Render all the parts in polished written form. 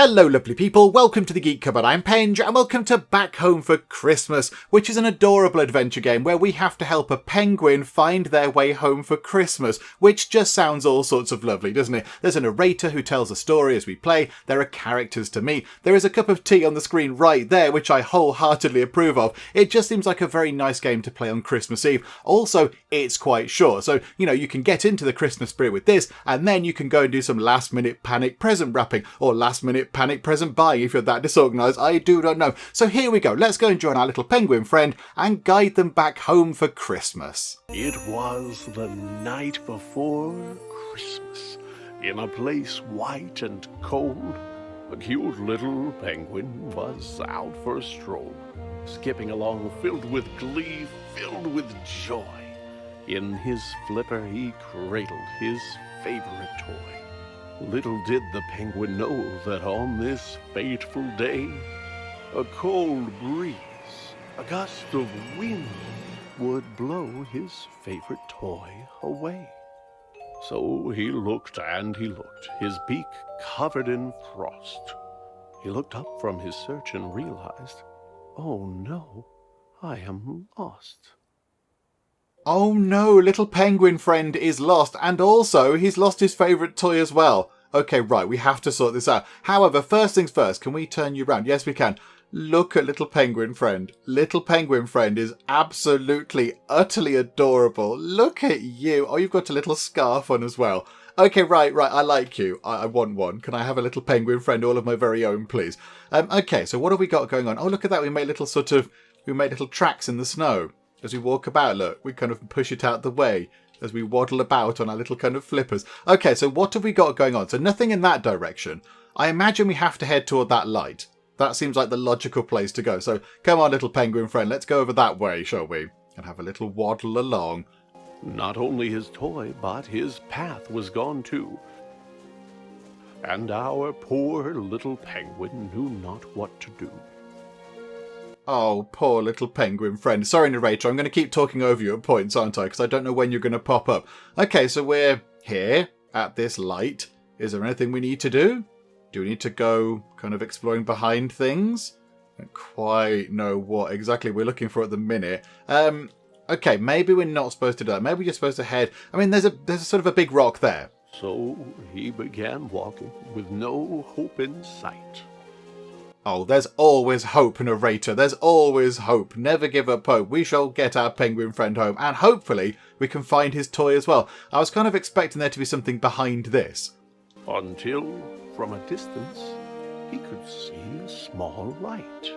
Hello lovely people, welcome to the Geek Cupboard. I'm Penge and welcome to Back Home for Christmas, which is an adorable adventure game where we have to help a penguin find their way home for Christmas, which just sounds all sorts of lovely, doesn't it? There's a narrator who tells a story as we play, there are characters to meet, there is a cup of tea on the screen right there, which I wholeheartedly approve of. It just seems like a very nice game to play on Christmas Eve. Also, it's quite short, so you can get into the Christmas spirit with this, and then you can go and do some last minute panic present wrapping, or last minute panic present buying if you're that disorganised. I do not know. So here we go. Let's go and join our little penguin friend and guide them back home for Christmas. It was the night before Christmas. In a place white and cold, a cute little penguin was out for a stroll, skipping along filled with glee, filled with joy. In his flipper he cradled his favorite toy. Little did the penguin know that on this fateful day, a cold breeze, a gust of wind, would blow his favorite toy away. So he looked and he looked, his beak covered in frost. He looked up from his search and realized, oh no, I am lost. Oh no, little penguin friend is lost, and also he's lost his favourite toy as well. Okay, right, we have to sort this out. However, first things first, can we turn you around? Yes, we can. Look at little penguin friend. Little penguin friend is absolutely, utterly adorable. Look at you. Oh, you've got a little scarf on as well. Okay, right, I like you. I want one. Can I have a little penguin friend, all of my very own, please? Okay, so what have we got going on? Oh, look at that. We made little tracks in the snow. As we walk about, look, we kind of push it out the way as we waddle about on our little kind of flippers. Okay, so what have we got going on? So nothing in that direction. I imagine we have to head toward that light. That seems like the logical place to go. So come on, little penguin friend, let's go over that way, shall we? And have a little waddle along. Not only his toy, but his path was gone too. And our poor little penguin knew not what to do. Oh, poor little penguin friend. Sorry, narrator, I'm going to keep talking over you at points, aren't I? Because I don't know when you're going to pop up. Okay, so we're here at this light. Is there anything we need to do? Do we need to go kind of exploring behind things? I don't quite know what exactly we're looking for at the minute. Okay, maybe we're not supposed to do that. Maybe we're just supposed to head... I mean, there's a sort of a big rock there. So he began walking with no hope in sight. Oh, there's always hope, narrator. There's always hope. Never give up hope. We shall get our penguin friend home, and hopefully we can find his toy as well. I was kind of expecting there to be something behind this. Until, from a distance, he could see a small light.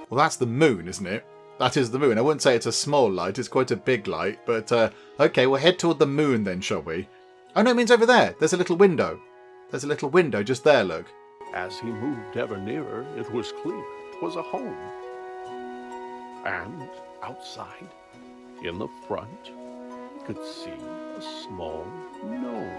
Well, that's the moon, isn't it? That is the moon. I wouldn't say it's a small light. It's quite a big light. But, okay, we'll head toward the moon then, shall we? Oh, no, it means over there. There's a little window. There's a little window just there, look. As he moved ever nearer, it was clear 'twas a home. And outside, in the front, he could see a small gnome.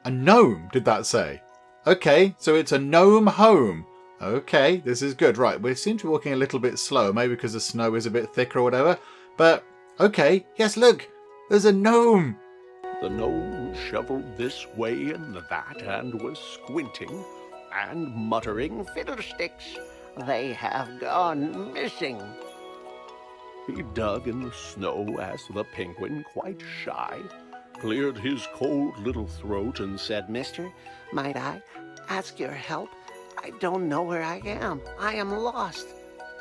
A gnome, did that say? Okay, so it's a gnome home. Okay, this is good. Right, we seem to be walking a little bit slow, maybe because the snow is a bit thicker or whatever. But, okay, yes, look, there's a gnome. The gnome shoveled this way and that and was squinting and muttering, Fiddlesticks, they have gone missing. He dug in the snow as the penguin, quite shy, cleared his cold little throat and said, Mister, might I ask your help? I don't know where I am. I am lost.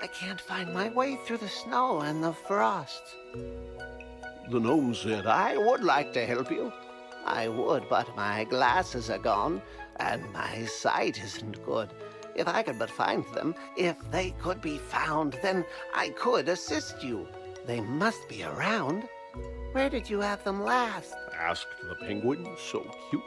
I can't find my way through the snow and the frost. The gnome said, I would like to help you. I would, but my glasses are gone, and my sight isn't good. If I could but find them, if they could be found, then I could assist you. They must be around. Where did you have them last? asked the penguin, so cute.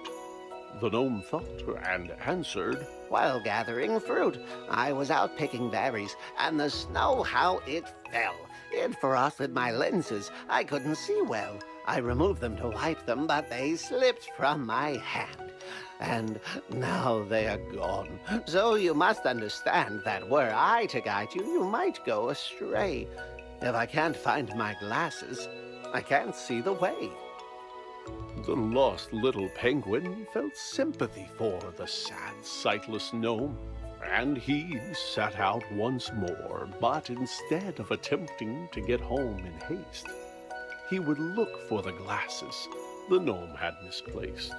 The gnome thought and answered, While gathering fruit, I was out picking berries, and the snow, how it fell. It frosted my lenses. I couldn't see well. I removed them to wipe them, but they slipped from my hand. And now they are gone. So you must understand that were I to guide you, you might go astray. If I can't find my glasses, I can't see the way. The lost little penguin felt sympathy for the sad, sightless gnome, and he set out once more, but instead of attempting to get home in haste, he would look for the glasses the gnome had misplaced.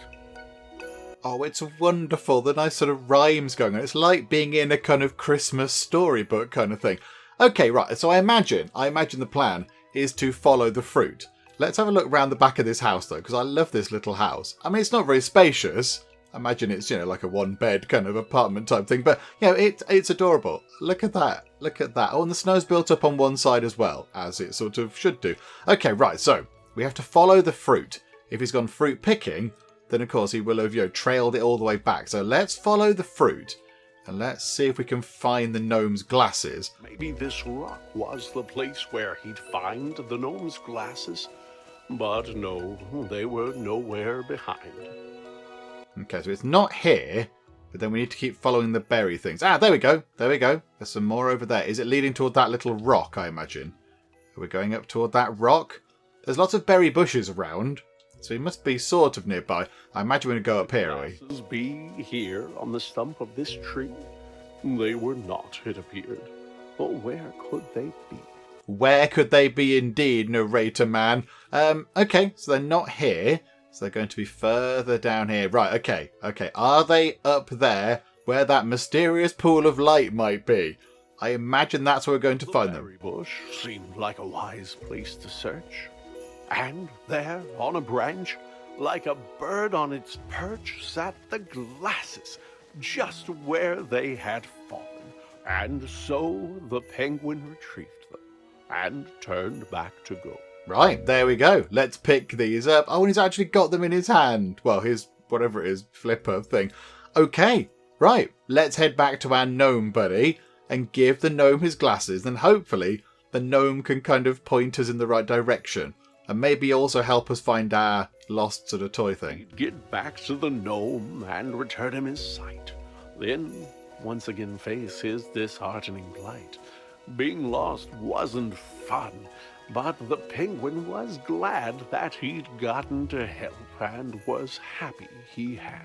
Oh, it's wonderful. The nice sort of rhymes going on. It's like being in a kind of Christmas storybook kind of thing. Okay, right. So I imagine the plan is to follow the fruit. Let's have a look around the back of this house, though, because I love this little house. I mean, it's not very spacious. I imagine it's, like a one-bed kind of apartment type thing. But, it's adorable. Look at that. Look at that. Oh, and the snow's built up on one side as well, as it sort of should do. Okay, right. So we have to follow the fruit. If he's gone fruit picking, then, of course, he will have, trailed it all the way back. So let's follow the fruit. And let's see if we can find the gnome's glasses. Maybe this rock was the place where he'd find the gnome's glasses. But no, they were nowhere behind. Okay, so it's not here, but then we need to keep following the berry things. Ah, there we go. There we go. There's some more over there. Is it leading toward that little rock, I imagine? Are we going up toward that rock? There's lots of berry bushes around, so he must be sort of nearby. I imagine we're going to go up here, are we? Glasses be here on the stump of this tree? They were not, it appeared. But where could they be? Where could they be indeed, narrator man? Okay, so they're not here. So they're going to be further down here. Right, okay. Are they up there where that mysterious pool of light might be? I imagine that's where we're going to find them. The berry bush seemed like a wise place to search. And there, on a branch, like a bird on its perch, sat the glasses, just where they had fallen. And so the penguin retrieved them and turned back to go. Right, there we go. Let's pick these up. Oh, and he's actually got them in his hand. Well, his, whatever it is, flipper thing. Okay, right. Let's head back to our gnome buddy and give the gnome his glasses. Then hopefully the gnome can kind of point us in the right direction. And maybe also help us find our lost sort of toy thing. Get back to the gnome and return him his sight. Then once again face his disheartening plight. Being lost wasn't fun. But the penguin was glad that he'd gotten to help and was happy he had.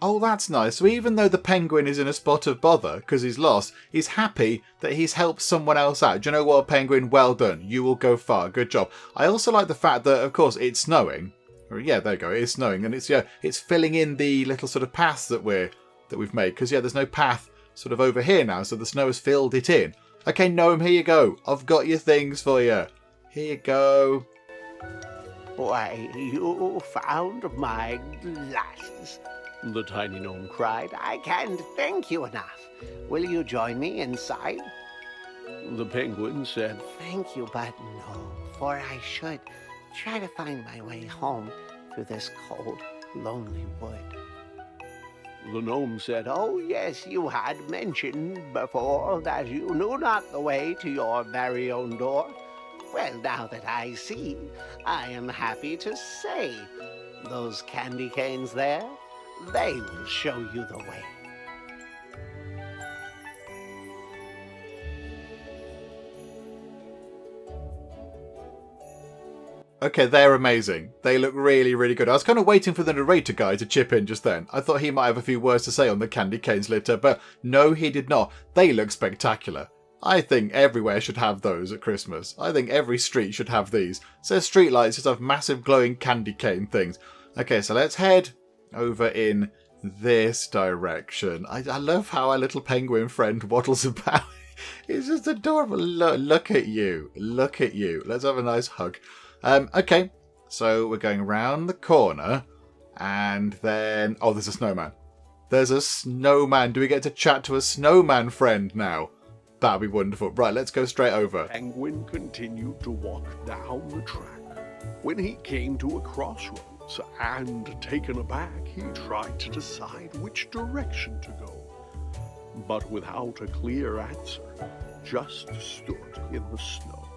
Oh, that's nice. So even though the penguin is in a spot of bother because he's lost, he's happy that he's helped someone else out. Do you know what, penguin? Well done. You will go far. Good job. I also like the fact that, of course, it's snowing. Yeah, there you go. It is snowing. And it's filling in the little sort of paths that we've made. Because, there's no path sort of over here now. So the snow has filled it in. Okay, gnome, here you go. I've got your things for you. Here you go. Why, you found my glasses, The tiny gnome cried. I can't thank you enough. Will you join me inside? The penguin said, Thank you, but no, for I should try to find my way home through this cold, lonely wood. The gnome said, Oh, yes, you had mentioned before that you knew not the way to your very own door. Well, now that I see, I am happy to say, those candy canes there, they will show you the way. Okay, they're amazing. They look really, really good. I was kind of waiting for the narrator guy to chip in just then. I thought he might have a few words to say on the candy canes litter, but no, he did not. They look spectacular. I think everywhere should have those at Christmas. I think every street should have these. So street lights just have massive glowing candy cane things. Okay, so let's head over in this direction. I love how our little penguin friend waddles about. It's just adorable. Look at you. Look at you. Let's have a nice hug. Okay, so we're going around the corner, and then... Oh, there's a snowman. There's a snowman. Do we get to chat to a snowman friend now? That'd be wonderful. Right, let's go straight over. Penguin continued to walk down the track. When he came to a crossroads, and taken aback, he tried to decide which direction to go. But without a clear answer, just stood in the snow.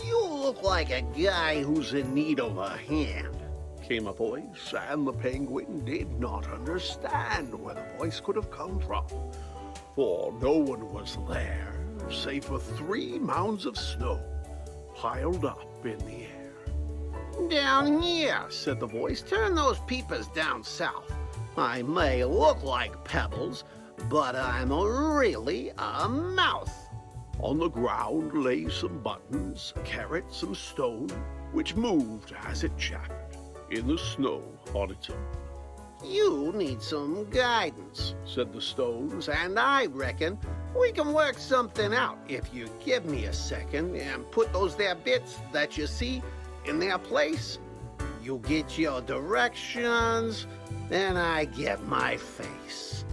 You look like a guy who's in need of a hand, Came a voice, and the penguin did not understand where the voice could have come from, for no one was there, save for 3 mounds of snow piled up in the air. Down here, said the voice. Turn those peepers down south. I may look like pebbles, but I'm really a mouth. On the ground lay some buttons, carrots, some stone, which moved as it chattered in the snow on its own. You need some guidance, said the stones, and I reckon we can work something out if you give me a second and put those there bits that you see in their place. You get your directions, then I get my face.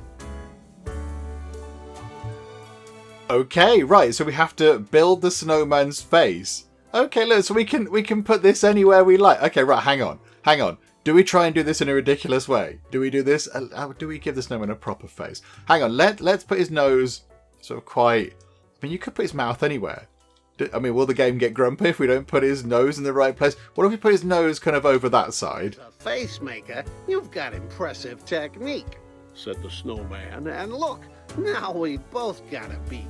Okay, right, so we have to build the snowman's face. Okay, look, so we can put this anywhere we like. Okay, right, hang on. Do we try and do this in a ridiculous way? Do we do this? Do we give the snowman a proper face? Hang on, let's put his nose sort of quite... I mean, you could put his mouth anywhere. I mean, will the game get grumpy if we don't put his nose in the right place? What if we put his nose kind of over that side? The face maker, you've got impressive technique, said the snowman, and look, now we've both got a beak.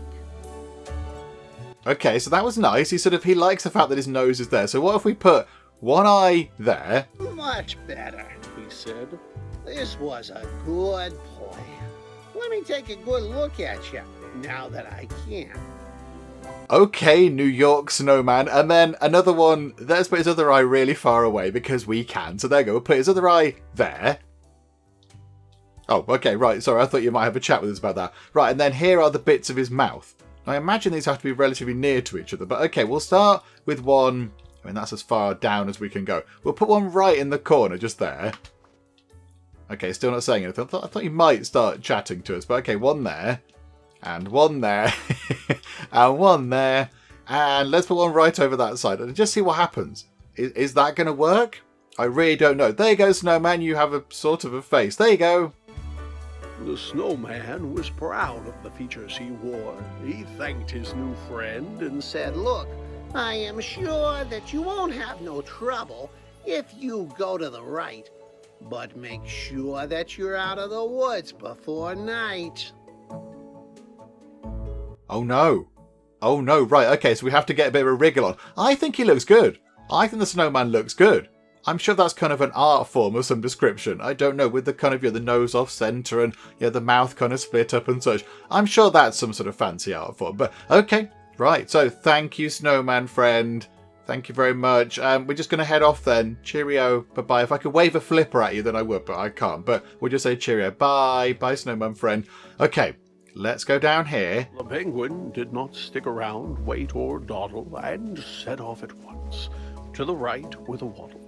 Okay, so that was nice. He likes the fact that his nose is there. So what if we put one eye there? Much better, he said. This was a good plan. Let me take a good look at you, now that I can. Okay, New York snowman. And then another one. Let's put his other eye really far away because we can. So there you go. We'll put his other eye there. Oh, okay, right. Sorry, I thought you might have a chat with us about that. Right, and then here are the bits of his mouth. I imagine these have to be relatively near to each other. But okay, we'll start with one. I mean, that's as far down as we can go. We'll put one right in the corner, just there. Okay, still not saying anything. I thought he might start chatting to us. But okay, one there. And one there. And one there. And let's put one right over that side. And just see what happens. Is that going to work? I really don't know. There you go, snowman. You have a sort of a face. There you go. The snowman was proud of the features he wore. He thanked his new friend and Said, look, I am sure that you won't have no trouble if you go to the right, but make sure that you're out of the woods before night. Oh no. Oh no, right, okay, so we have to get a bit of a wriggle on. I think he looks good. I think the snowman looks good. I'm sure that's kind of an art form of some description. I don't know, with the kind of, the nose off centre and, the mouth kind of split up and such. I'm sure that's some sort of fancy art form. But, okay, right. So, thank you, snowman friend. Thank you very much. We're just going to head off then. Cheerio. Bye-bye. If I could wave a flipper at you, then I would, but I can't. But we'll just say cheerio. Bye. Bye, snowman friend. Okay, let's go down here. the penguin did not stick around, wait or dawdle, and set off at once, to the right with a waddle.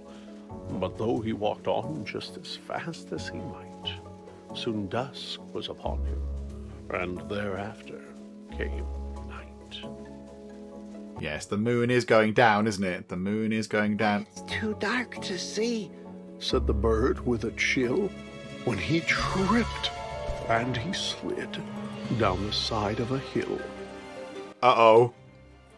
But though he walked on just as fast as he might, soon dusk was upon him, and thereafter came night. Yes, the moon is going down, isn't it? The moon is going down. It's too dark to see, Said the bird with a chill, when he tripped, and he slid down the side of a hill. Uh-oh.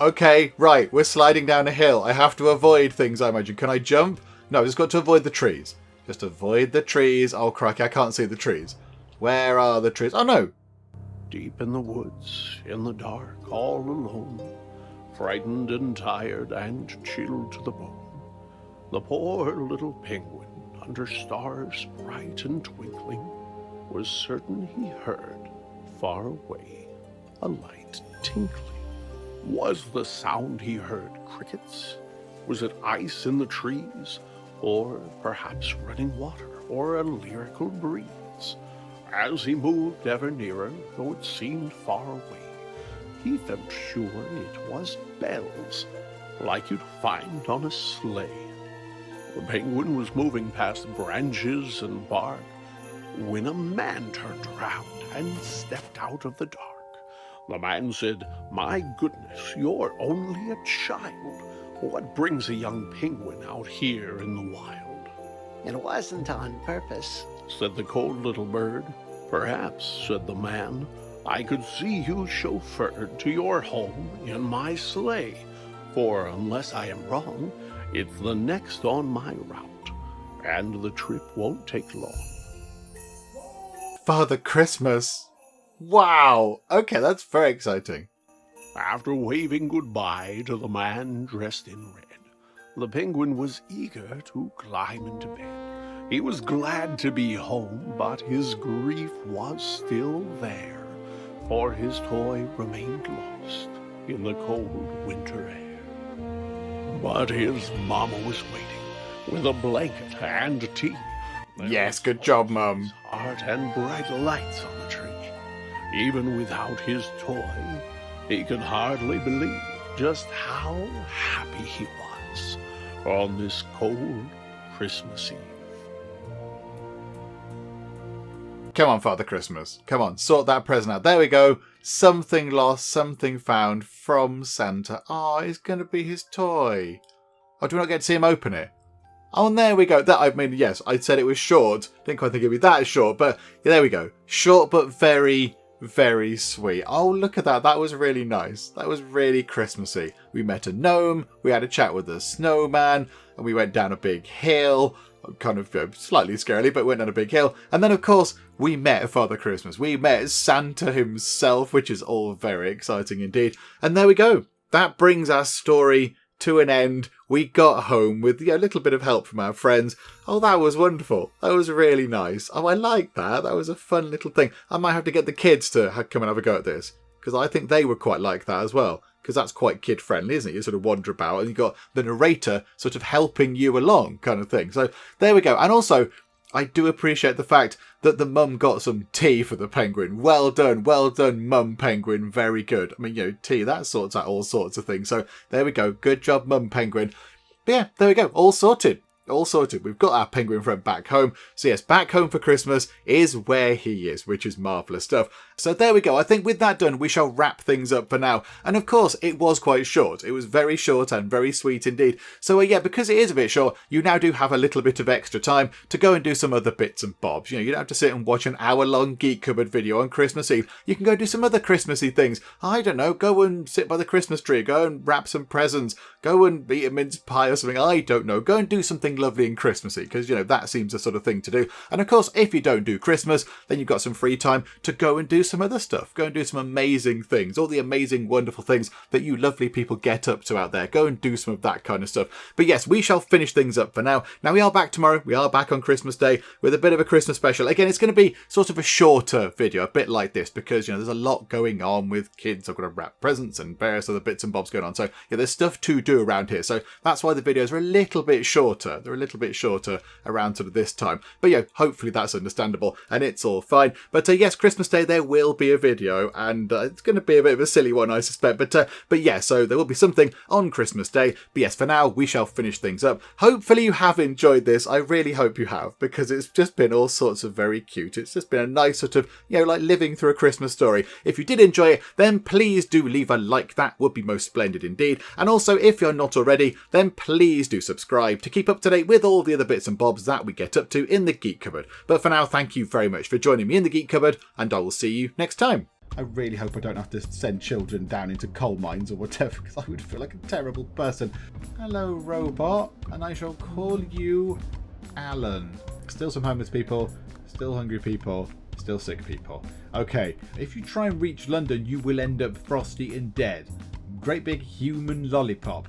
Okay, right, we're sliding down a hill. I have to avoid things, I imagine. Can I jump? No, I've just got to avoid the trees. Just avoid the trees. Oh, crikey, I can't see the trees. Where are the trees? Oh, no. Deep in the woods, in the dark, all alone, frightened and tired and chilled to the bone, the poor little penguin, under stars bright and twinkling, was certain he heard, far away, a light tinkling. Was the sound he heard crickets? Was it ice in the trees? Or perhaps running water, or a lyrical breeze? As he moved ever nearer, though it seemed far away, he felt sure it was bells, like you'd find on a sleigh. The penguin was moving past branches and bark, when a man turned round and stepped out of the dark. The man said, "My goodness, you're only a child. What brings a young penguin out here in the wild?" It wasn't on purpose, said the cold little bird. "Perhaps," said the man, "I could see you chauffeured to your home in my sleigh, for unless I am wrong, it's the next on my route, and the trip won't take long." Father Christmas. Wow. Okay, that's very exciting. After waving goodbye to the man dressed in red, The penguin was eager to climb into bed. He was glad to be home, but his grief was still there, for his toy remained lost in the cold winter air. But his mama was waiting with a blanket and tea. Yes, good job, Mum. Heart and bright lights on the tree. Even without his toy, he could hardly believe just how happy he was on this cold Christmas Eve. Come on, Father Christmas. Come on, sort that present out. There we go. Something lost, something found from Santa. Oh, it's going to be his toy. Oh, do we not get to see him open it? Oh, and there we go. That, I mean, yes, I said it was short. Didn't quite think it'd be that short, but yeah, there we go. Short, but very, very sweet. Oh, look at that. That was really nice. That was really Christmassy. We met a gnome. We had a chat with a snowman. And we went down a big hill. Kind of slightly scarily, but went down a big hill. And then, of course, we met Father Christmas. We met Santa himself, which is all very exciting indeed. And there we go. That brings our story to an end. We got home with a little bit of help from our friends. Oh, that was wonderful. That was really nice. Oh, I like that. That was a fun little thing. I might have to get the kids to come and have a go at this, because I think they would quite like that as well. Because that's quite kid friendly, isn't it? You sort of wander about and you've got the narrator sort of helping you along kind of thing. So there we go. And also, I do appreciate the fact that the mum got some tea for the penguin. Well done, mum penguin. Very good. I mean, tea, that sorts out all sorts of things. So there we go. Good job, mum penguin. But yeah, there we go. All sorted. All sorted. We've got our penguin friend back home. So yes, back home for Christmas is where he is, which is marvellous stuff. So there we go. I think with that done, we shall wrap things up for now. And of course, it was quite short. It was very short and very sweet indeed. So yeah, because it is a bit short, you now do have a little bit of extra time to go and do some other bits and bobs. You don't have to sit and watch an hour-long Geek Cupboard video on Christmas Eve. You can go do some other Christmassy things. I don't know, go and sit by the Christmas tree, go and wrap some presents, go and eat a mince pie or something. I don't know. Go and do something lovely and Christmassy, because that seems the sort of thing to do. And of course, if you don't do Christmas, then you've got some free time to go and do some other stuff. Go and do some amazing things, all the amazing, wonderful things that you lovely people get up to out there. Go and do some of that kind of stuff. But yes, we shall finish things up for now. Now we are back tomorrow. We are back on Christmas Day with a bit of a Christmas special. Again, it's going to be sort of a shorter video, a bit like this, because there's a lot going on with kids. I've got to wrap presents and various other bits and bobs going on. So yeah, there's stuff to do around here. So that's why the videos are a little bit shorter. They're a little bit shorter around sort of this time. But yeah, hopefully that's understandable and it's all fine. But yes, Christmas Day there will be a video, and it's going to be a bit of a silly one, I suspect. But yeah, so there will be something on Christmas Day. But yes, for now we shall finish things up. Hopefully you have enjoyed this. I really hope you have, because it's just been all sorts of very cute. It's just been a nice sort of like living through a Christmas story. If you did enjoy it, then please do leave a like. That would be most splendid indeed. And also, if you're not already, then please do subscribe to keep up to date with all the other bits and bobs that we get up to in the Geek Cupboard. But for now, thank you very much for joining me in the Geek Cupboard, and I will see you next time. I really hope I don't have to send children down into coal mines or whatever, because I would feel like a terrible person. Hello, robot, and I shall call you Alan. Still some homeless people, still hungry people, still sick people. Okay, if you try and reach London, you will end up frosty and dead. Great big human lollipop.